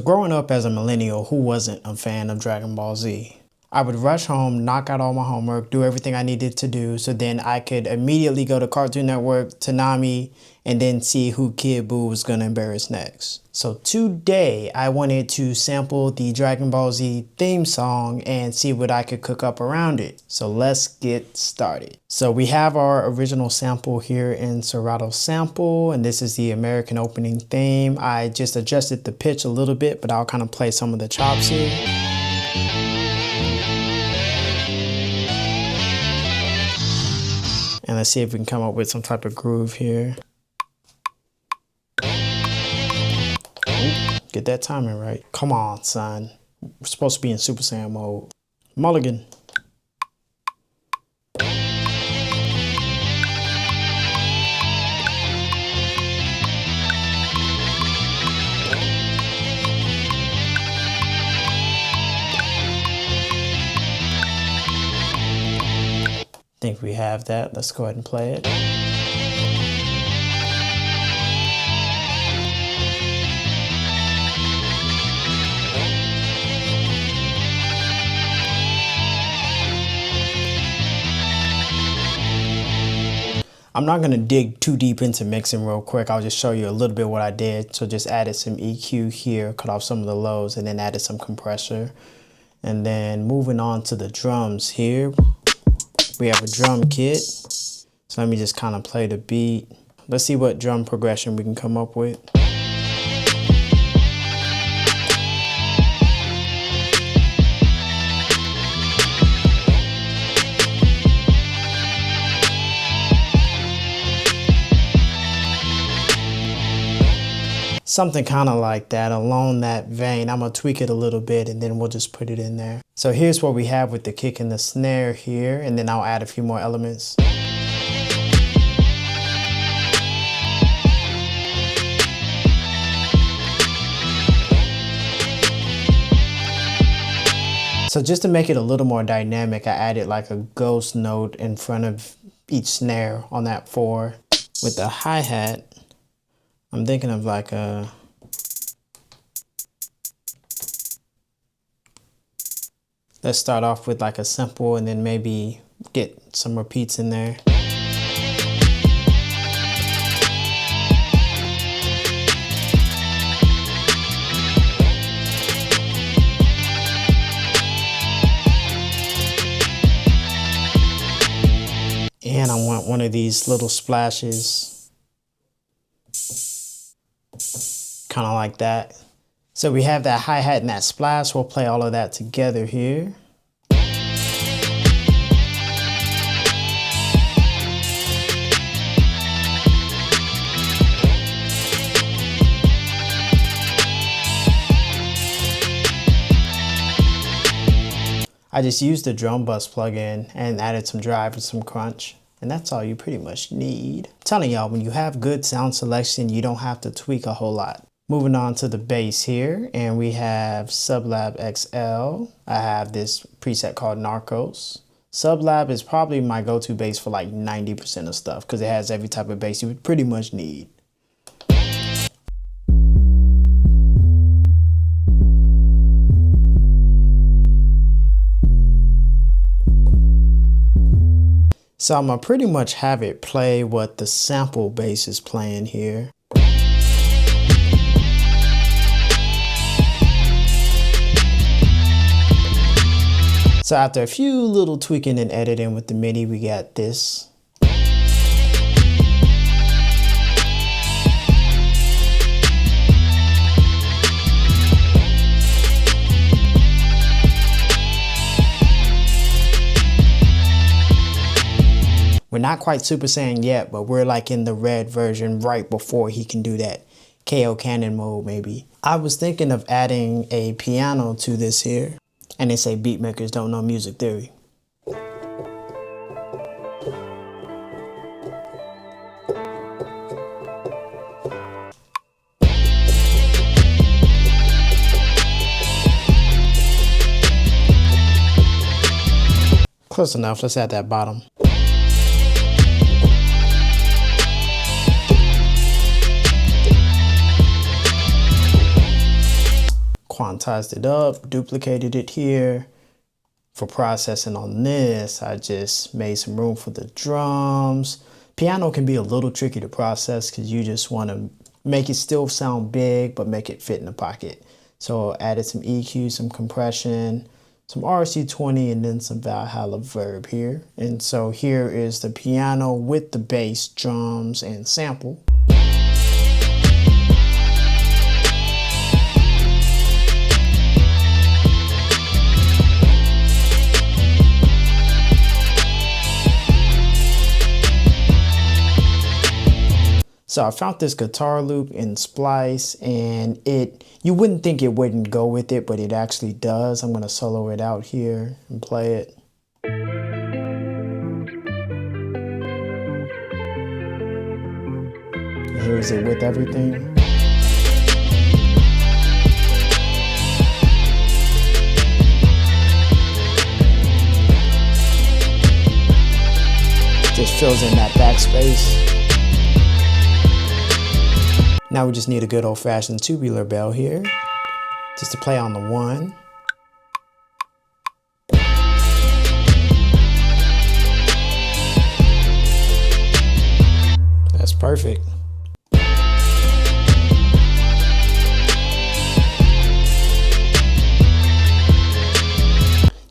growing up as a millennial, who wasn't a fan of Dragon Ball Z? I would rush home, knock out all my homework, do everything I needed to do, so then I could immediately go to Cartoon Network, Toonami, and then see who Kid Buu was gonna embarrass next. So today, I wanted to sample the Dragon Ball Z theme song and see what I could cook up around it. So let's get started. So we have our original sample here in Serato sample, and this is the American opening theme. I just adjusted the pitch a little bit, but I'll kind of play some of the chops here. And let's see if we can come up with some type of groove here. Ooh, get that timing right. Come on, son. We're supposed to be in Super Saiyan mode. Mulligan. I think we have that. Let's go ahead and play it. I'm not going to dig too deep into mixing real quick. I'll just show you a little bit what I did. So just added some EQ here, cut off some of the lows, and then added some compressor. And then moving on to the drums here. We have a drum kit, so let me just kind of play the beat. Let's see what drum progression we can come up with. Something kind of like that, along that vein. I'm gonna tweak it a little bit and then we'll just put it in there. So here's what we have with the kick and the snare here, and then I'll add a few more elements. So just to make it a little more dynamic, I added like a ghost note in front of each snare on that 4. With the hi-hat, I'm thinking of like a let's start off with like a simple and then maybe get some repeats in there. And I want one of these little splashes. Kind of like that. So we have that hi-hat and that splash. We'll play all of that together here. I just used the drum bus plugin and added some drive and some crunch. And that's all you pretty much need. I'm telling y'all, when you have good sound selection, you don't have to tweak a whole lot. Moving on to the bass here, and we have Sublab XL. I have this preset called Narcos. Sublab is probably my go-to bass for like 90% of stuff because it has every type of bass you would pretty much need. So I'm gonna pretty much have it play what the sample bass is playing here. So after a few little tweaking and editing with the MIDI, we got this. We're not quite Super Saiyan yet, but we're like in the red version right before he can do that KO cannon mode maybe. I was thinking of adding a piano to this here. And they say beatmakers don't know music theory. Close enough, let's add that bottom. quantized it up, duplicated it here. For processing on this, I just made some room for the drums. Piano can be a little tricky to process because you just want to make it still sound big, but make it fit in the pocket. So added some EQ, some compression, some RC20, and then some Valhalla verb here. And so here is the piano with the bass, drums, and sample. So I found this guitar loop in Splice, and you wouldn't think it wouldn't go with it, but it actually does. I'm gonna solo it out here and play it. And here's it with everything. Just fills in that backspace. Now we just need a good old-fashioned tubular bell here, just to play on the 1. That's perfect.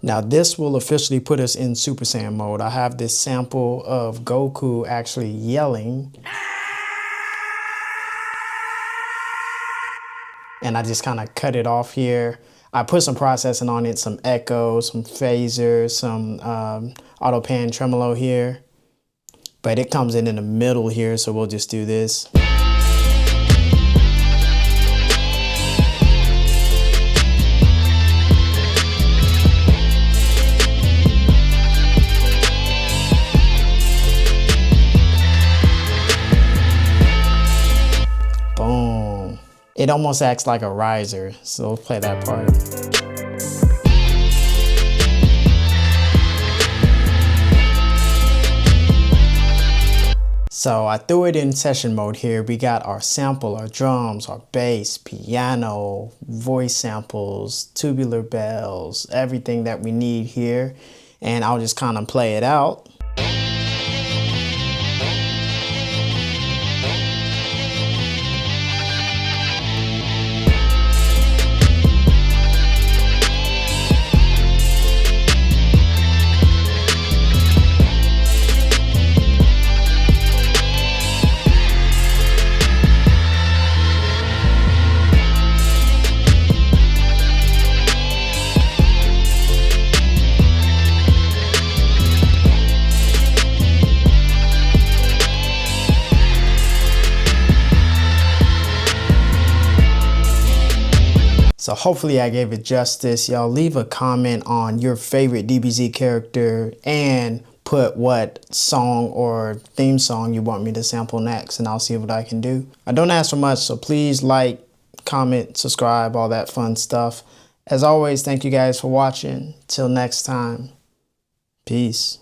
Now this will officially put us in Super Saiyan mode. I have this sample of Goku actually yelling. And I just kind of cut it off here. I put some processing on it, some echo, some phaser, some auto pan tremolo here. But it comes in the middle here, so we'll just do this. It almost acts like a riser, so we'll play that part. So I threw it in session mode here. We got our sample, our drums, our bass, piano, voice samples, tubular bells, everything that we need here. And I'll just kind of play it out. So hopefully I gave it justice. Y'all leave a comment on your favorite DBZ character and put what song or theme song you want me to sample next, and I'll see what I can do. I don't ask for much, so please like, comment, subscribe, all that fun stuff. As always, thank you guys for watching. Till next time, peace.